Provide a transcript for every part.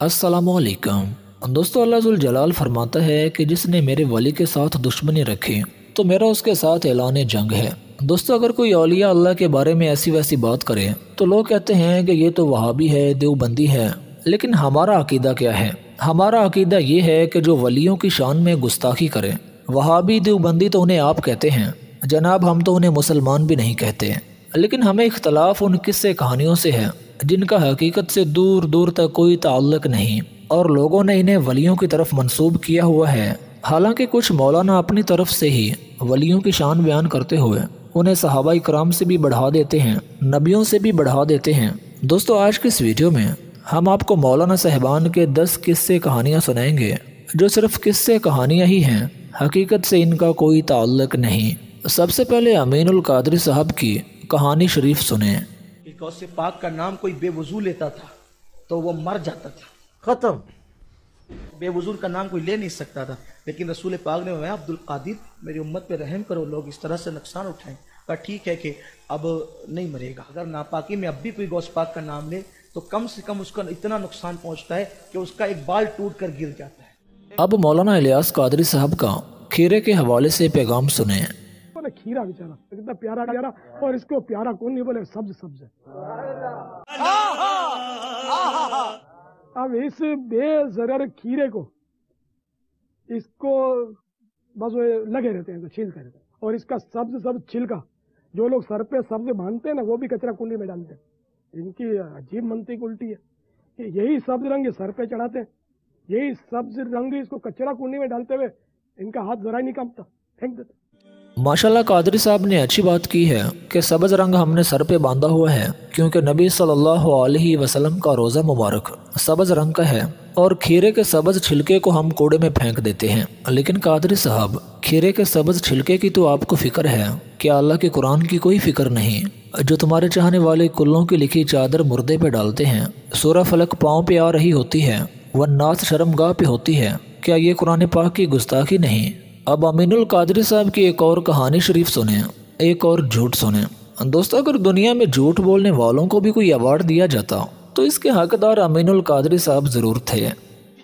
अस्सलामुअलैकुम दोस्तों, अल्लाह जुल जलाल फरमाता है कि जिसने मेरे वली के साथ दुश्मनी रखी तो मेरा उसके साथ ऐलान जंग है। दोस्तों, अगर कोई औलिया अल्लाह के बारे में ऐसी वैसी बात करे तो लोग कहते हैं कि ये तो वहाबी है, देवबंदी है। लेकिन हमारा अकीदा क्या है? हमारा अकीदा ये है कि जो वलियों की शान में गुस्ताखी करे, वहाबी देवबंदी तो उन्हें आप कहते हैं जनाब, हम तो उन्हें मुसलमान भी नहीं कहते। लेकिन हमें इख्तलाफ उन किस्से कहानियों से है जिनका हकीकत से दूर दूर तक कोई ताल्लुक नहीं और लोगों ने इन्हें वलियों की तरफ मंसूब किया हुआ है। हालांकि कुछ मौलाना अपनी तरफ से ही वलियों की शान बयान करते हुए उन्हें सहाबा इकराम से भी बढ़ा देते हैं, नबियों से भी बढ़ा देते हैं। दोस्तों, आज की इस वीडियो में हम आपको मौलाना साहिबान के 10 किस्से कहानियाँ सुनाएंगे जो सिर्फ किस्से कहानियाँ ही हैं, हकीकत से इनका कोई ताल्लुक नहीं। सबसे पहले अमीनुल कादरी साहब की कहानी शरीफ सुने। गौसे पाक का नाम कोई बेवजू लेता था तो वो मर जाता था, खत्म। बेवजू का नाम कोई ले नहीं सकता था, लेकिन रसूल पाक ने मैं अब्दुल कादिर मेरी उम्मत पे रहम करो, लोग इस तरह से नुकसान उठाएं। पर ठीक है कि अब नहीं मरेगा। अगर नापाकी में अब भी कोई गौस पाक का नाम ले तो कम से कम उसका इतना नुकसान पहुंचता है कि उसका एक बाल टूट कर गिर जाता है। अब मौलाना इलियास कादरी साहब का खीरे के हवाले से पैगाम सुने। खीरा बेचारा कितना प्यारा प्यारा, और इसको प्यारा कौन नहीं बोले, सब्ज सब्ज है। अब इस बेजरर खीरे को इसको बस लगे रहते हैं तो छीलते रहते हैं, और इसका सब्ज सब्ज छिलका जो लोग सर पे सब्ज बांधते हैं ना, वो भी कचरा कुंडी में डालते हैं। इनकी अजीब मंतिक उल्टी है कि यही सब्ज रंग सर पे चढ़ाते हैं, यही सब्ज रंग इसको कचरा कुंडी में डालते हुए इनका हाथ जरा ही नहीं कांपता, फेंक देते। माशाल्लाह कादरी साहब ने अच्छी बात की है कि सब्ज़ रंग हमने सर पे बांधा हुआ है, क्योंकि नबी सल्लल्लाहु अलैहि वसल्लम का रोज़ा मुबारक सब्ज़ रंग का है और खीरे के सब्ज़ छिलके को हम कूड़े में फेंक देते हैं। लेकिन कादरी साहब, खीरे के सब्ज़ छिलके की तो आपको फ़िक्र है, क्या अल्लाह के कुरान की कोई फ़िक्र नहीं? जो तुम्हारे चाहने वाले कुल्लों की लिखी चादर मुर्दे पे डालते हैं, सूरह फलक पाँव पे आ रही होती है, वह नास शर्मगाह पे होती है, क्या ये कुरान पाक की गुस्ताखी नहीं? अब अमीनुल कादरी साहब की एक और कहानी शरीफ सुने, एक और झूठ सुने। दोस्तों, अगर दुनिया में झूठ बोलने वालों को भी कोई अवार्ड दिया जाता तो इसके हकदार अमीनुल कादरी साहब जरूर थे।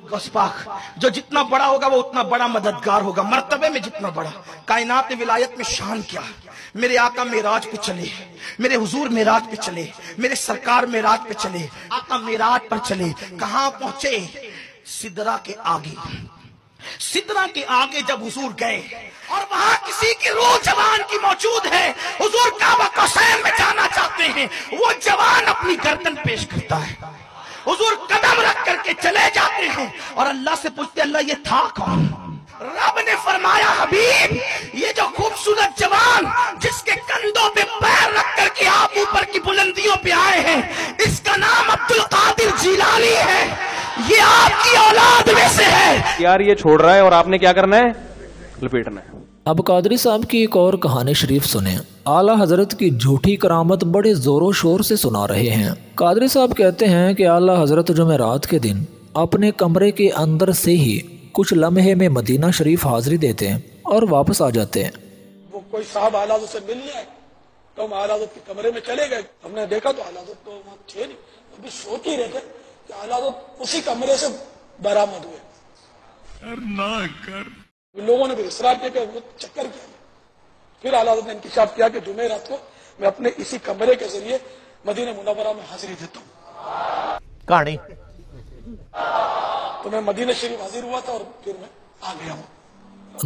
गौसपाक जो जितना बड़ा होगा वो उतना बड़ा मददगार होगा, मर्तबे में जितना बड़ा। कायनात ने विलायत में शान किया, मेरे आका मेराज पे चले, मेरे हुजूर मेराज पे चले, मेरे सरकार मेराज पे चले, आका मेराज पर चले। कहाँ पहुंचे? सिदरा के आगे। सिदरा के आगे जब हुजूर गए और वहां किसी की रूह जवान की मौजूद है, हुजूर काबा कौसैन में जाना चाहते हैं, वो जवान अपनी गर्दन पेश करता है, हुजूर कदम रख करके चले जाते हैं और अल्लाह से पूछते, अल्लाह ये था कौन? रब ने फरमाया, हबीब ये जो खूबसूरत जवान जिसके कंधों पे पैर रख करके आप ऊपर की बुलंदियों पे आए हैं, इसका नाम अब्दुल कादिर जिलानी है, ये आपकी औलाद में से है। यार ये छोड़ रहा है और आपने क्या करना है? लपेटना है। अब कादरी साहब की एक और कहानी शरीफ सुने। आला हजरत की झूठी करामत बड़े जोरों शोर से सुना रहे हैं। कादरी साहब कहते हैं कि आला हजरत जुमेरात के दिन अपने कमरे के अंदर से ही कुछ लम्हे में मदीना शरीफ हाजिरी देते हैं और वापस आ जाते हैं। वो कोई साहब आला हजरत से मिलने आए तो हम आला हजरत के कमरे में चले गए। हमने देखा तो आला हजरत तो वहाँ थे नहीं, अभी सोच ही रहते कि आला हजरत उसी कमरे से बरामद हुए। ना कर लोगों ने भी इसरार किया, चक्कर किया। फिर आला हजरत ने इंकिशाफ किया कि जुमे रात को मैं अपने इसी कमरे के जरिए मदीना मुनव्वरा में हाजिरी देता हूँ। कहानी तो मैं मदीना शरीफ हाजिर हुआ था और फिर मैं आ गया हूँ।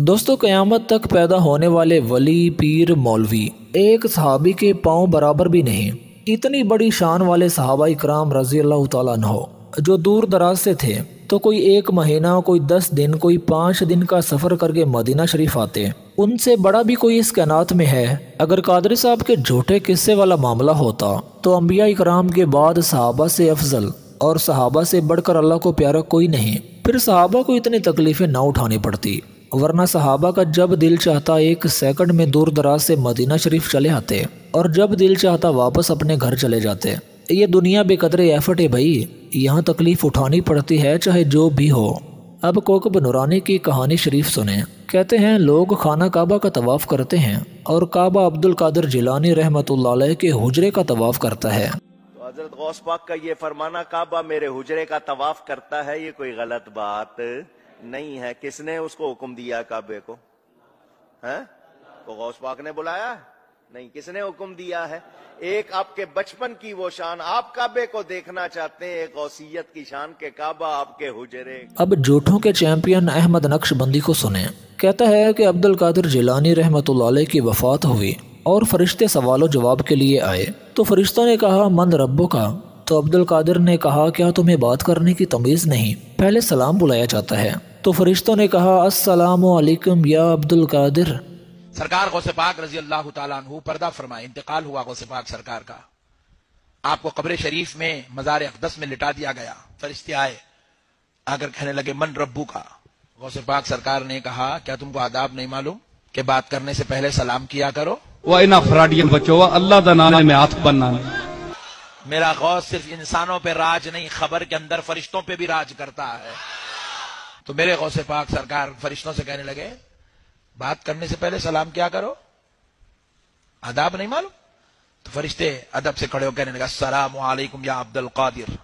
दोस्तों, क़यामत तक पैदा होने वाले वली, पीर, मौलवी एक सहाबी के पांव बराबर भी नहीं। इतनी बड़ी शान वाले सहाबा इकराम रजी अल्लाह तआला अन्हो जो दूर दराज से थे, तो कोई 1 महीना, कोई 10 दिन, कोई 5 दिन का सफ़र करके मदीना शरीफ आते। उनसे बड़ा भी कोई इस कायनात में है? अगर कादरी साहब के झूठे किस्से वाला मामला होता तो अंबिया इकराम के बाद सहाबा से अफजल और सहाबा से बढ़कर अल्लाह को प्यारा कोई नहीं। फिर सहाबा को इतनी तकलीफ़ें ना उठानी पड़ती, वरना सहाबा का जब दिल चाहता 1 सेकंड में दूर दराज से मदीना शरीफ चले आते और जब दिल चाहता वापस अपने घर चले जाते। ये दुनिया बेकदरे एफर्ट है भाई, यहाँ तकलीफ़ उठानी पड़ती है चाहे जो भी हो। अब कोकब नूरानी की कहानी शरीफ सुने। कहते हैं लोग खाना काबा का तवाफ़ करते हैं और काबा अब्दुल कादिर जिलानी रहमतुल्लाह अलैह के हुजरे का तवाफ़ करता है। हजरत गौस पाक का ये फरमाना काबा मेरे हुजरे का तवाफ करता है, ये कोई गलत बात नहीं है। किसने उसको हुक्म दिया काबे को? हैं? तो गौस पाक ने बुलाया? नहीं, किसने हुक्म दिया है? एक आपके बचपन की वो शान, आप काबे को देखना चाहते हैं, एक गौसियत की शान के काबा आपके हुजरे। अब झूठों के चैंपियन अहमद नक्शबंदी को सुने। कहता है कि अब्दुल कादिर जिलानी रहमतुल्लाह अलैह की वफात हुई और फरिश्ते सवालों जवाब के लिए आए। तो फरिश्तों ने कहा मन रब्बो का। तो अब्दुल कादिर ने कहा क्या तुम्हें बात करने की तमीज़ नहीं, पहले सलाम बुलाया जाता है। तो फरिश्तों ने कहा अस्सलामु अलैकुम या अब्दुल कादिर। सरकार गौसे पाक रजी अल्लाह तआला अन्हु पर्दा फरमाए, इंतकाल हुआ गौसे पाक सरकार का। आपको कब्र शरीफ में मज़ार अक़दस में लिटा दिया गया। फरिश्ते आए, आकर कहने लगे मन रब्बू का। गौसे पाक सरकार ने कहा क्या तुमको आदाब नहीं मालूम कि बात करने से पहले सलाम किया करो? वह इना फराडियन बचो अल्लाह दा नाम में हाथ बनना। मेरा गौस सिर्फ इंसानों पे राज नहीं, खबर के अंदर फरिश्तों पे भी राज करता है। तो मेरे गौसे पाक सरकार फरिश्तों से कहने लगे बात करने से पहले सलाम क्या करो, आदाब नहीं मालूम? तो फरिश्ते अदब से खड़े हो कहने लगा अस्सलामु अलैकुम या अब्दुल कादिर,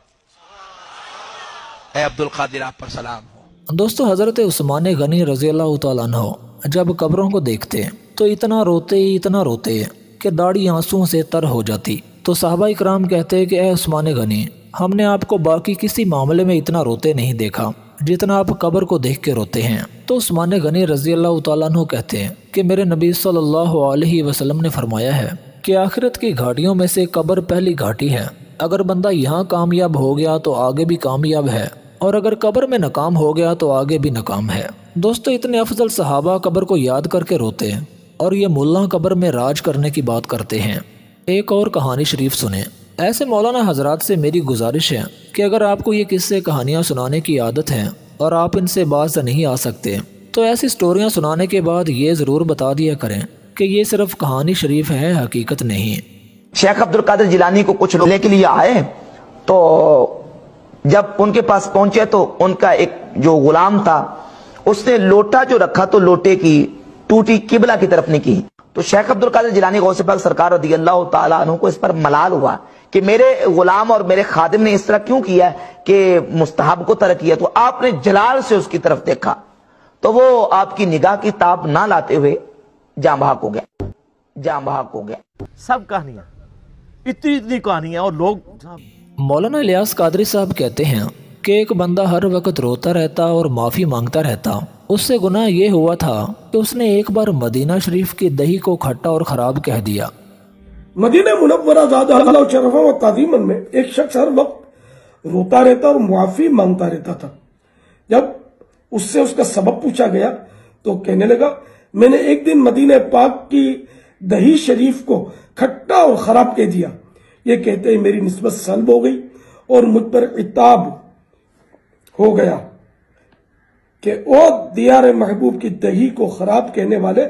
ए अब्दुल कादिर आप पर सलाम हो। दोस्तों हज़रत उस्मान गनी रज़ी अल्लाह तआला अन्हु जब कब्रों को देखते तो इतना रोते कि दाढ़ी आंसुओं से तर हो जाती। तो साहबा इकराम कहते कि ए उस्मान गनी, हमने आपको बाकी किसी मामले में इतना रोते नहीं देखा जितना आप कब्र को देख के रोते हैं। तो उस्मान गनी रज़ी अल्लाह तआला अन्हु कहते हैं कि मेरे नबी सल्लल्लाहु अलैहि वसल्लम ने फरमाया है कि आखिरत की घाटियों में से कब्र पहली घाटी है। अगर बंदा यहाँ कामयाब हो गया तो आगे भी कामयाब है, और अगर कब्र में नाकाम हो गया तो आगे भी नाकाम है। दोस्तों इतने अफजल सहाबा कब्र को याद करके रोते हैं और ये मुल्ला कब्र में राज करने की बात करते हैं। एक और कहानी शरीफ सुने। ऐसे मौलाना हजरात से मेरी गुजारिश है कि अगर आपको ये किस्से कहानियाँ सुनाने की आदत है और आप इनसे बाज नहीं आ सकते तो ऐसी स्टोरियाँ सुनाने के बाद ये ज़रूर बता दिया करें कि ये सिर्फ कहानी शरीफ है, हकीकत नहीं। शेख अब्दुल कादिर जिलानी को कुछ लेने के लिए आए, तो जब उनके पास पहुंचे तो उनका एक जो गुलाम था उसने लोटा जो रखा तो लोटे की टूटी किबला की तरफ नहीं की। तो शेख अब्दुल कादिर जिलानी गौसे पाक सरकार रज़ियल्लाहु ताला अन्हु को इस पर मलाल हुआ कि मेरे गुलाम और मेरे खादिम ने इस तरह क्यों किया कि मुस्तहब को तरक किया। तो आपने जलाल से उसकी तरफ देखा तो वो आपकी निगाह की ताब ना लाते हुए जाँ बहक हो गया। सब कहानियां, इतनी कहानियां, और लोग। मौलाना इलियास कादरी साहब कहते हैं कि एक बंदा हर वक्त रोता रहता और माफ़ी मांगता रहता। उससे गुनाह ये हुआ था कि उसने एक बार मदीना शरीफ की दही को खट्टा और ख़राब कह दिया। मदीना मुनव्वरा ज़ादहा शरफ़ा व ताज़ीमन में एक शख्स हर वक्त रोता रहता और मुआफ़ी मांगता रहता था। जब उससे उसका सबब पूछा गया तो कहने लगा मैंने एक दिन मदीना पाक की दही शरीफ को खट्टा और ख़राब कह दिया। ये कहते ही मेरी निस्बत सल्ब हो गई और मुझ पर इताब हो गया कि ओ दियार महबूब की दही को खराब कहने वाले,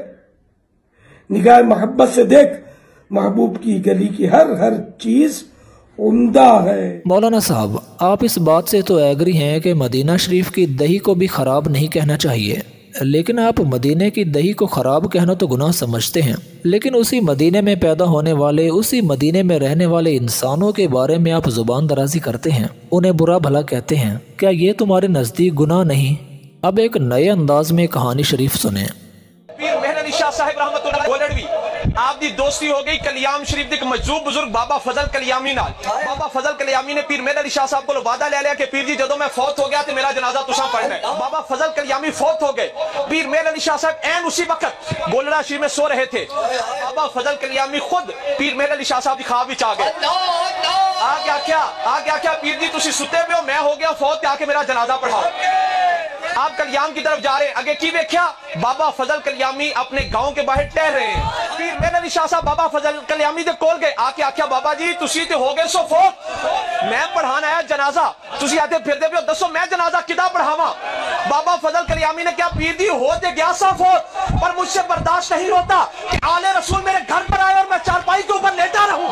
निगाह मोहब्बत से देख, महबूब की गली की हर चीज उम्दा है। मौलाना साहब आप इस बात से तो एग्री हैं कि मदीना शरीफ की दही को भी खराब नहीं कहना चाहिए, लेकिन आप मदीने की दही को ख़राब कहना तो गुनाह समझते हैं, लेकिन उसी मदीने में पैदा होने वाले, उसी मदीने में रहने वाले इंसानों के बारे में आप ज़ुबान दराजी करते हैं, उन्हें बुरा भला कहते हैं। क्या ये तुम्हारे नज़दीक गुनाह नहीं? अब एक नए अंदाज में कहानी शरीफ सुने। पीर मेहर अली शाह साहिब रहमतुल्लाह गोलड़वी आप दी दोस्ती हो गई कलियाम शरीफ दे मजूब बुजुर्ग बाबा फजल कलियामी नाल। बाबा फजल कलियामी ने पीर मेहर अली शाह साहब को वादा ले लिया कि पीर जी जदों मैं फौत हो गया तो मेरा जनाजा तुसा पढ़ना है। बाबा फजल कलियामी फौत हो गए। पीर मेहर अली शाह साहब ऐन उसी वक्त गोलड़ा शरीफ में सो रहे थे। बाबा फजल कलियामी खुद पीर मेहर अली शाह साहब की ख्वाब विच आ गए। आ गया क्या पीर जी तुसी सुते पे हो, मैं हो गया फौत, आके मेरा जनाजा पढ़ाओ। आप कलियाम की तरफ जा रहे हैं, आगे की देखा बाबा फजल कलियामी अपने गांव के बाहर टहल रहे हैं। पीर मेहर अली शाह साहब बाबा फजल कलियामी दे कोल गए, आके आख्या बाबा जी तुसी ते हो गए सो फौत, मैं पढ़ान आया जनाजा, तुसी आते फिरदे पे दसो मैं जनाजा किदा पढ़ावा। बाबा फजल कलियामी ने क्या पीर जी हो ते गया सा फौत, पर मुझसे बर्दाश्त नहीं होता कि आले रसूल मेरे घर पर आए और मैं चारपाई के ऊपर लेटा रहूं।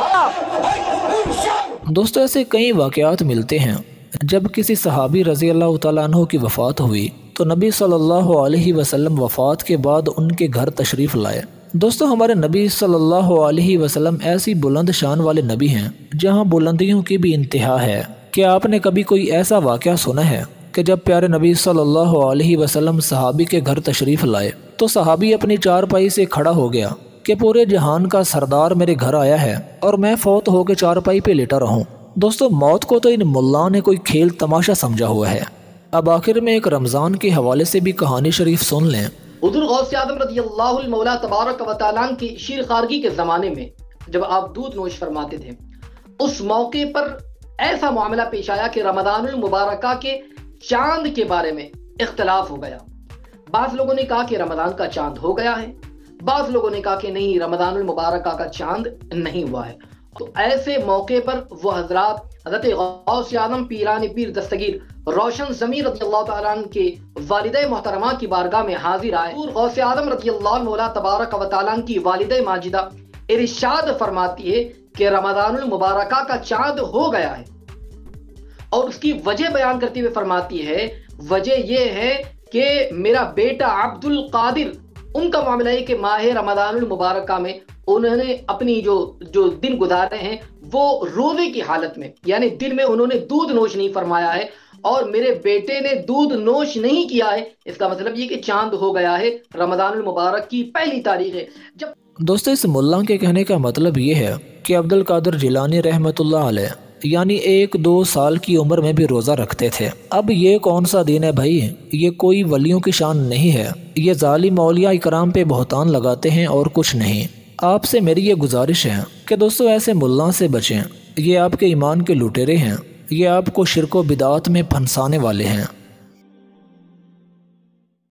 दोस्तों ऐसे कई वाक़यात मिलते हैं। जब किसी सहाबी रज़ी अल्लाह तआला अन्हु की वफ़ात हुई तो नबी सल्लल्लाहु अलैहि वसल्लम वफ़ात के बाद उनके घर तशरीफ़ लाए। دوستو ہمارے نبی صلی اللہ علیہ وسلم ایسی بلند شان والے نبی ہیں جہاں بلندیوں کی بھی انتہا ہے۔ کیا آپ نے کبھی کوئی ایسا واقعہ سنا ہے کہ جب پیارے نبی صلی اللہ علیہ وسلم صحابی کے گھر تشریف لائے تو صحابی اپنی چارپائی سے کھڑا ہو گیا کہ پورے جہان کا سردار میرے گھر آیا ہے اور میں فوت ہو کے چارپائی پہ لیٹا رہوں؟ دوستو موت کو تو ان ملاؤں نے کوئی کھیل تماشا سمجھا ہوا ہے۔ اب آخر میں ایک رمضان کے حوالے سے بھی کہانی شریف سن لیں۔ حضور غوث اعظم رضی اللہ المولا تبارک و تعالیٰ کی شیر خارگی کے زمانے میں جب آپ دودھ نوش فرماتے تھے، اس موقع پر ایسا معاملہ پیش آیا کہ رمضان المبارکہ کے چاند کے بارے میں اختلاف ہو گیا۔ بعض لوگوں نے کہا کہ رمضان کا چاند ہو گیا ہے، بعض لوگوں نے کہا کہ نہیں، رمضان المبارکہ کا چاند نہیں ہوا ہے۔ تو ایسے موقع پر وہ حضرات حضرت غوث اعظم پیران پیر دستگیر روشن ضمیر رضی اللہ تعالیٰ عنہ کے والدہ محترمہ کی بارگاہ میں حاضر آئے۔ غوث اعظم رضی اللہ مولا تبارک و تعالیٰ عنہ کی والدہ ماجدہ ارشاد فرماتی ہے کہ رمضان المبارکہ کا چاند ہو گیا ہے، اور اس کی وجہ بیان کرتے ہوئے فرماتی ہے وجہ یہ ہے کہ میرا بیٹا عبد القادر، ان کا معاملہ ہے کہ ماہ رمضان المبارکہ میں انہوں نے اپنی جو دن گزارے ہیں وہ روزے کی حالت میں، یعنی دن میں انہوں نے دودھ نوش نہیں فرمایا ہے، اور میرے بیٹے نے دودھ نوش نہیں کیا ہے۔ اس کا مطلب یہ کہ چاند ہو گیا ہے، رمضان المبارک کی پہلی تاریخ ہے۔ دوستو اس ملا کے کہنے کا مطلب یہ ہے کہ عبد القادر جیلانی رحمۃ اللہ علیہ یعنی 1-2 سال کی عمر میں بھی روزہ رکھتے تھے۔ اب یہ کون سا دین ہے بھائی؟ یہ کوئی ولیوں کی شان نہیں ہے، یہ ظالم اولیاء اکرام پہ بہتان لگاتے ہیں اور کچھ نہیں۔ آپ سے میری یہ گزارش ہے کہ دوستو ایسے ملاؤں سے بچیں، یہ آپ کے ایمان کے لٹیرے ہیں، یہ آپ کو شرک و بدعات میں پھنسانے والے ہیں۔